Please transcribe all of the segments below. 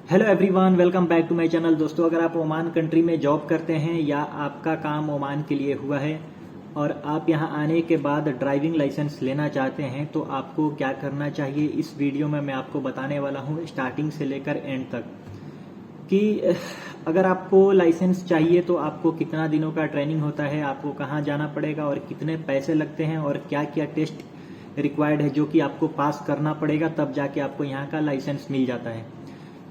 Hello everyone, welcome back to my channel. दोस्तों, अगर आप ओमान कंट्री में जॉब करते हैं या आपका काम ओमान के लिए हुआ है और आप यहां आने के बाद ड्राइविंग लाइसेंस लेना चाहते हैं तो आपको क्या करना चाहिए, इस वीडियो में मैं आपको बताने वाला हूं स्टार्टिंग से लेकर एंड तक कि अगर आपको लाइसेंस चाहिए तो आपको कितना दिनों का ट्रेनिंग होता है, आपको कहाँ जाना पड़ेगा और कितने पैसे लगते हैं और क्या क्या टेस्ट रिक्वायर्ड है जो कि आपको पास करना पड़ेगा, तब जाके आपको यहाँ का लाइसेंस मिल जाता है।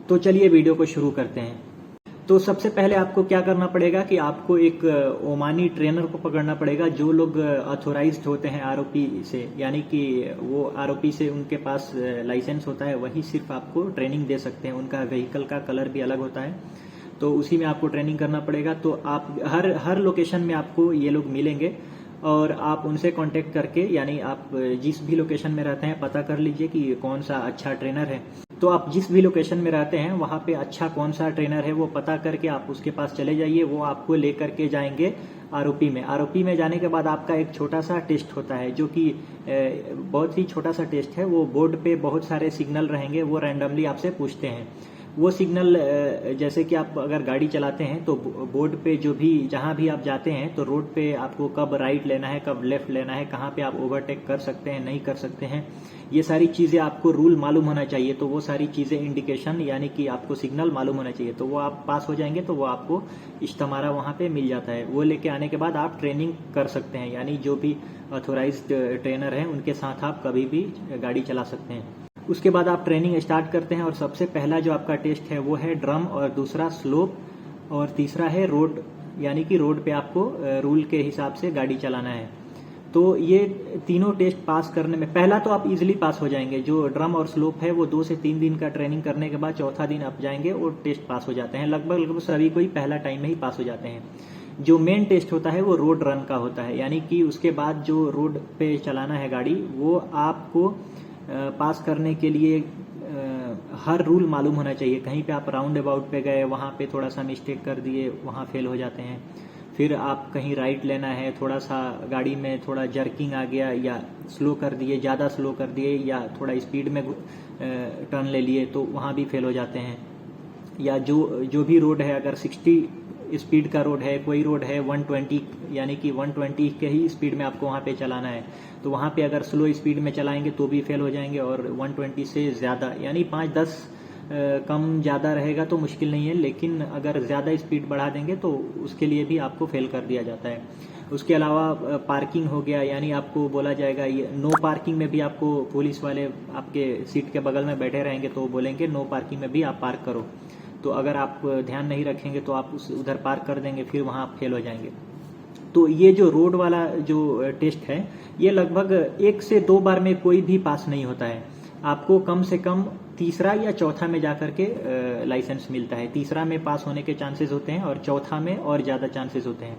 तो चलिए वीडियो को शुरू करते हैं। तो सबसे पहले आपको क्या करना पड़ेगा कि आपको एक ओमानी ट्रेनर को पकड़ना पड़ेगा। जो लोग ऑथोराइज्ड होते हैं आरओपी से, यानी कि वो आरओपी से उनके पास लाइसेंस होता है, वही सिर्फ आपको ट्रेनिंग दे सकते हैं। उनका व्हीकल का कलर भी अलग होता है, तो उसी में आपको ट्रेनिंग करना पड़ेगा। तो आप हर लोकेशन में आपको ये लोग मिलेंगे और आप उनसे कांटेक्ट करके, यानी आप जिस भी लोकेशन में रहते हैं पता कर लीजिए कि कौन सा अच्छा ट्रेनर है। तो आप जिस भी लोकेशन में रहते हैं वहाँ पे अच्छा कौन सा ट्रेनर है वो पता करके आप उसके पास चले जाइए। वो आपको लेकर के जाएंगे आरओपी में। आरओपी में जाने के बाद आपका एक छोटा सा टेस्ट होता है, जो कि बहुत ही छोटा सा टेस्ट है। वो बोर्ड पे बहुत सारे सिग्नल रहेंगे, वो रैंडमली आपसे पूछते हैं। वो सिग्नल जैसे कि आप अगर गाड़ी चलाते हैं तो बोर्ड पे जो भी जहां भी आप जाते हैं तो रोड पे आपको कब राइट लेना है, कब लेफ्ट लेना है, कहाँ पे आप ओवरटेक कर सकते हैं, नहीं कर सकते हैं, ये सारी चीजें आपको रूल मालूम होना चाहिए। तो वो सारी चीजें इंडिकेशन, यानी कि आपको सिग्नल मालूम होना चाहिए। तो वो आप पास हो जाएंगे तो वो आपको इश्तमारा वहां पे मिल जाता है। वो लेके आने के बाद आप ट्रेनिंग कर सकते हैं, यानी जो भी ऑथोराइज्ड ट्रेनर है उनके साथ आप कभी भी गाड़ी चला सकते हैं। उसके बाद आप ट्रेनिंग स्टार्ट करते हैं और सबसे पहला जो आपका टेस्ट है वो है ड्रम, और दूसरा स्लोप, और तीसरा है रोड, यानी कि रोड पे आपको रूल के हिसाब से गाड़ी चलाना है। तो ये तीनों टेस्ट पास करने में, पहला तो आप इजीली पास हो जाएंगे। जो ड्रम और स्लोप है वो 2 से 3 दिन का ट्रेनिंग करने के बाद चौथा दिन आप जाएंगे और टेस्ट पास हो जाते हैं। लगभग सभी कोई पहला टाइम में ही पास हो जाते हैं। जो मेन टेस्ट होता है वो रोड रन का होता है, यानी कि उसके बाद जो रोड पे चलाना है गाड़ी, वो आपको पास करने के लिए हर रूल मालूम होना चाहिए। कहीं पे आप राउंड अबाउट पे गए, वहाँ पे थोड़ा सा मिस्टेक कर दिए, वहाँ फेल हो जाते हैं। फिर आप कहीं राइट लेना है, थोड़ा सा गाड़ी में थोड़ा जर्किंग आ गया, या स्लो कर दिए, ज़्यादा स्लो कर दिए, या थोड़ा स्पीड में टर्न ले लिए, तो वहाँ भी फेल हो जाते हैं। या जो भी रोड है, अगर 60 स्पीड का रोड है, कोई रोड है 120, यानी कि 120 के ही स्पीड में आपको वहाँ पे चलाना है, तो वहाँ पे अगर स्लो स्पीड में चलाएंगे तो भी फेल हो जाएंगे। और 120 से ज़्यादा, यानी 5-10 कम ज़्यादा रहेगा तो मुश्किल नहीं है, लेकिन अगर ज़्यादा स्पीड बढ़ा देंगे तो उसके लिए भी आपको फेल कर दिया जाता है। उसके अलावा पार्किंग हो गया, यानी आपको बोला जाएगा ये नो पार्किंग में भी आपको पुलिस वाले आपके सीट के बगल में बैठे रहेंगे तो बोलेंगे नो पार्किंग में भी आप पार्क करो। तो अगर आप ध्यान नहीं रखेंगे तो आप उधर पार्क कर देंगे, फिर वहाँ आप फेल हो जाएंगे। तो ये जो रोड वाला जो टेस्ट है, ये लगभग 1 से 2 बार में कोई भी पास नहीं होता है। आपको कम से कम तीसरा या चौथा में जाकर के लाइसेंस मिलता है। तीसरा में पास होने के चांसेस होते हैं और चौथा में और ज़्यादा चांसेस होते हैं।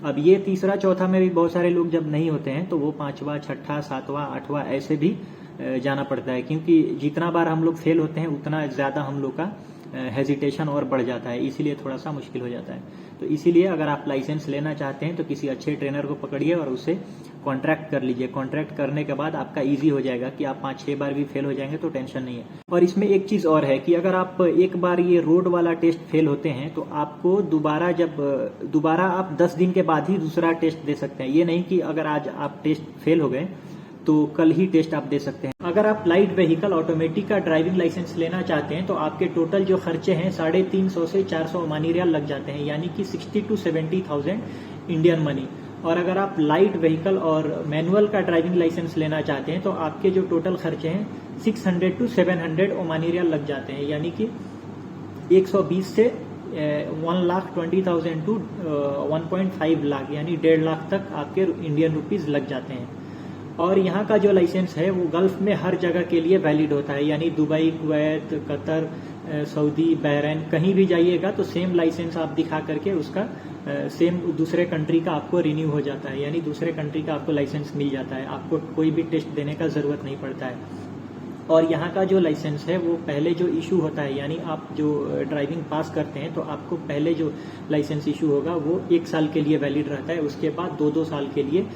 अब ये तीसरा चौथा में भी बहुत सारे लोग जब नहीं होते हैं तो वो 5वां, 6ठा, 7वां, 8वां ऐसे भी जाना पड़ता है, क्योंकि जितना बार हम लोग फेल होते हैं उतना ज़्यादा हम लोग का हेजिटेशन और बढ़ जाता है, इसीलिए थोड़ा सा मुश्किल हो जाता है। तो इसीलिए अगर आप लाइसेंस लेना चाहते हैं तो किसी अच्छे ट्रेनर को पकड़िए और उससे कॉन्ट्रैक्ट कर लीजिए। कॉन्ट्रैक्ट करने के बाद आपका इजी हो जाएगा कि आप 5-6 बार भी फेल हो जाएंगे तो टेंशन नहीं है। और इसमें एक चीज़ और है कि अगर आप एक बार ये रोड वाला टेस्ट फेल होते हैं तो आपको दोबारा आप 10 दिन के बाद ही दूसरा टेस्ट दे सकते हैं। ये नहीं कि अगर आज आप टेस्ट फेल हो गए तो कल ही टेस्ट आप दे सकते हैं। अगर आप लाइट व्हीकल ऑटोमेटिक का ड्राइविंग लाइसेंस लेना चाहते हैं तो आपके टोटल जो खर्चे हैं 350 से 400 ओमानी रियाल लग जाते हैं, यानी कि 60 to 70,000 इंडियन मनी। और अगर आप लाइट व्हीकल और मैनुअल का ड्राइविंग लाइसेंस लेना चाहते हैं तो आपके जो टोटल खर्चे हैं 600 to 700 ओमानी रियाल लग जाते हैं, यानी कि 120 से 1,20,000 to 1.5 लाख, यानी 1.5 लाख तक आपके इंडियन रुपीज लग जाते हैं। और यहाँ का जो लाइसेंस है वो गल्फ में हर जगह के लिए वैलिड होता है, यानी Dubai, Kuwait, Qatar, Saudi, Bahrain, कहीं भी जाइएगा तो सेम लाइसेंस आप दिखा करके उसका सेम दूसरे कंट्री का आपको रिन्यू हो जाता है, यानी दूसरे कंट्री का आपको लाइसेंस मिल जाता है। आपको कोई भी टेस्ट देने का जरूरत नहीं पड़ता है। और यहाँ का जो लाइसेंस है वो पहले जो इशू होता है, यानी आप जो ड्राइविंग पास करते हैं तो आपको पहले जो लाइसेंस इशू होगा वो 1 साल के लिए वैलिड रहता है, उसके बाद 2-2 साल के लिए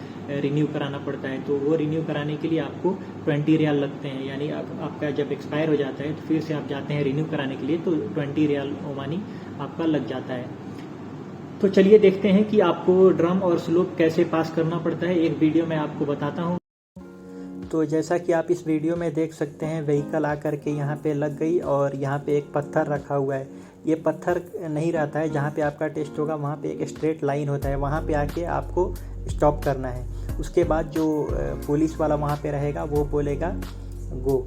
रिन्यू कराना पड़ता है। तो वो रिन्यू कराने के लिए आपको 20 रियाल लगते हैं, यानी आपका जब एक्सपायर हो जाता है तो फिर से आप जाते हैं रिन्यू कराने के लिए तो 20 रियाल ओमानी आपका लग जाता है। तो चलिए देखते हैं कि आपको ड्रम और स्लोप कैसे पास करना पड़ता है, एक वीडियो में आपको बताता हूँ। तो जैसा कि आप इस वीडियो में देख सकते हैं, व्हीकल आकर के यहाँ पे लग गई और यहाँ पे एक पत्थर रखा हुआ है। ये पत्थर नहीं रहता है जहाँ पे आपका टेस्ट होगा, वहाँ पे एक स्ट्रेट लाइन होता है, वहाँ पे आके आपको स्टॉप करना है। उसके बाद जो पुलिस वाला वहाँ पे रहेगा वो बोलेगा गो।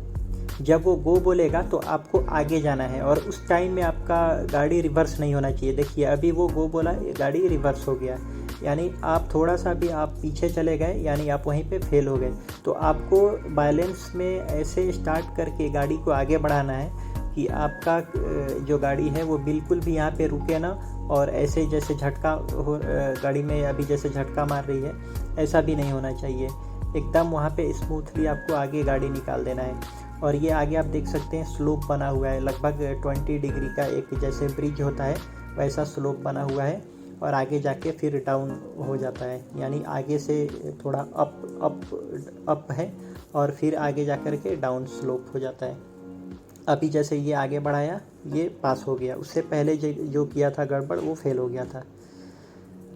जब वो गो बोलेगा तो आपको आगे जाना है और उस टाइम में आपका गाड़ी रिवर्स नहीं होना चाहिए। देखिए अभी वो गो बोला, गाड़ी रिवर्स हो गया, यानी आप थोड़ा सा भी आप पीछे चले गए, यानी आप वहीं पे फेल हो गए। तो आपको बैलेंस में ऐसे स्टार्ट करके गाड़ी को आगे बढ़ाना है कि आपका जो गाड़ी है वो बिल्कुल भी यहाँ पे रुके ना, और ऐसे जैसे झटका हो गाड़ी में अभी जैसे झटका मार रही है ऐसा भी नहीं होना चाहिए। एकदम वहाँ पे स्मूथली आपको आगे गाड़ी निकाल देना है। और ये आगे आप देख सकते हैं स्लोप बना हुआ है, लगभग 20 डिग्री का एक जैसे ब्रिज होता है वैसा स्लोप बना हुआ है, और आगे जाके फिर डाउन हो जाता है, यानी आगे से थोड़ा अप है और फिर आगे जा कर के डाउन स्लोप हो जाता है। अभी जैसे ये आगे बढ़ाया ये पास हो गया, उससे पहले जो किया था गड़बड़ वो फेल हो गया था।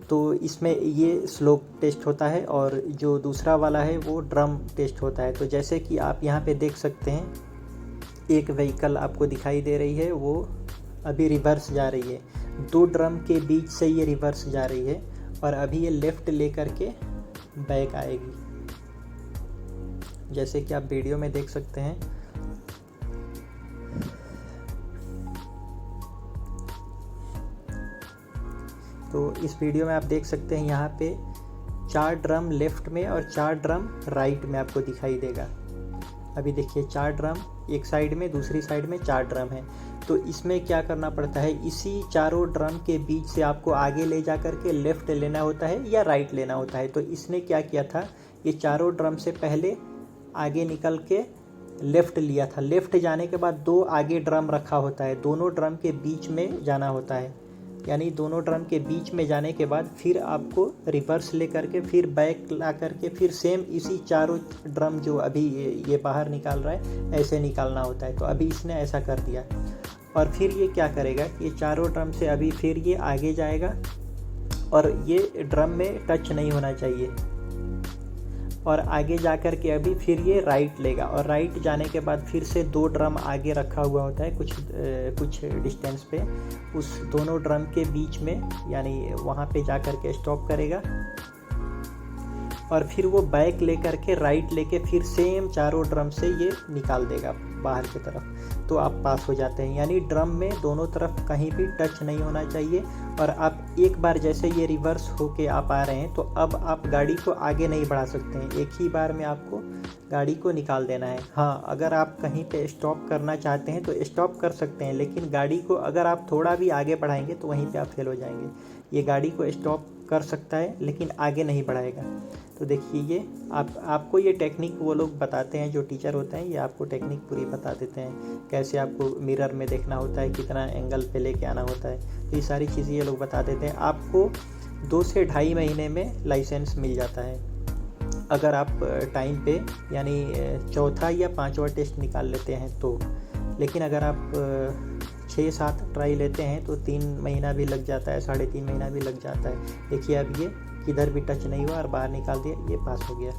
तो इसमें ये स्लोप टेस्ट होता है और जो दूसरा वाला है वो ड्रम टेस्ट होता है। तो जैसे कि आप यहाँ पे देख सकते हैं, एक व्हीकल आपको दिखाई दे रही है, वो अभी रिवर्स जा रही है, 2 ड्रम के बीच से ये रिवर्स जा रही है और अभी ये लेफ़्ट लेकर के बैक आएगी, जैसे कि आप वीडियो में देख सकते हैं। तो इस वीडियो में आप देख सकते हैं यहाँ पे 4 ड्रम लेफ़्ट में और 4 ड्रम राइट में आपको दिखाई देगा। अभी देखिए 4 ड्रम एक साइड में, दूसरी साइड में 4 ड्रम है। तो इसमें क्या करना पड़ता है, इसी चारों ड्रम के बीच से आपको आगे ले जा कर के लेफ़्ट लेना होता है या राइट लेना होता है। तो इसने क्या किया था, ये चारों ड्रम से पहले आगे निकल के लेफ़्ट लिया था, लेफ़्ट जाने के बाद 2 आगे ड्रम रखा होता है, दोनों ड्रम के बीच में जाना होता है, यानी दोनों ड्रम के बीच में जाने के बाद फिर आपको रिवर्स ले करके फिर बैक ला करके फिर सेम इसी चारों ड्रम जो अभी ये बाहर निकाल रहा है ऐसे निकालना होता है। तो अभी इसने ऐसा कर दिया और फिर ये क्या करेगा, ये चारों ड्रम से अभी फिर ये आगे जाएगा और ये ड्रम में टच नहीं होना चाहिए, और आगे जा कर के अभी फिर ये राइट लेगा और राइट जाने के बाद फिर से 2 ड्रम आगे रखा हुआ होता है कुछ डिस्टेंस पे, उस दोनों ड्रम के बीच में, यानी वहाँ पे जा कर के स्टॉप करेगा और फिर वो बैक लेकर के राइट लेके फिर सेम चारों ड्रम से ये निकाल देगा बाहर की तरफ। तो आप पास हो जाते हैं, यानी ड्रम में दोनों तरफ कहीं भी टच नहीं होना चाहिए। और आप एक बार जैसे ये रिवर्स होके आप आ रहे हैं तो अब आप गाड़ी को आगे नहीं बढ़ा सकते हैं, एक ही बार में आपको गाड़ी को निकाल देना है। हाँ, अगर आप कहीं पे स्टॉप करना चाहते हैं तो स्टॉप कर सकते हैं, लेकिन गाड़ी को अगर आप थोड़ा भी आगे बढ़ाएंगे तो वहीं पे आप फेल हो जाएंगे। ये गाड़ी को स्टॉप कर सकता है लेकिन आगे नहीं बढ़ाएगा। तो देखिए ये आपको ये टेक्निक वो लोग बताते हैं, जो टीचर होते हैं ये आपको टेक्निक पूरी बता देते हैं, कैसे आपको मिरर में देखना होता है, कितना एंगल पे लेके आना होता है, तो ये सारी चीज़ें ये लोग बता देते हैं। आपको 2 से ढाई महीने में लाइसेंस मिल जाता है अगर आप टाइम पे, यानी चौथा या 5वां टेस्ट निकाल लेते हैं तो। लेकिन अगर आप 6-7 ट्राई लेते हैं तो 3 महीना भी लग जाता है, 3.5 महीना भी लग जाता है। देखिए अब ये किधर भी टच नहीं हुआ और बाहर निकाल दिया, ये पास हो गया।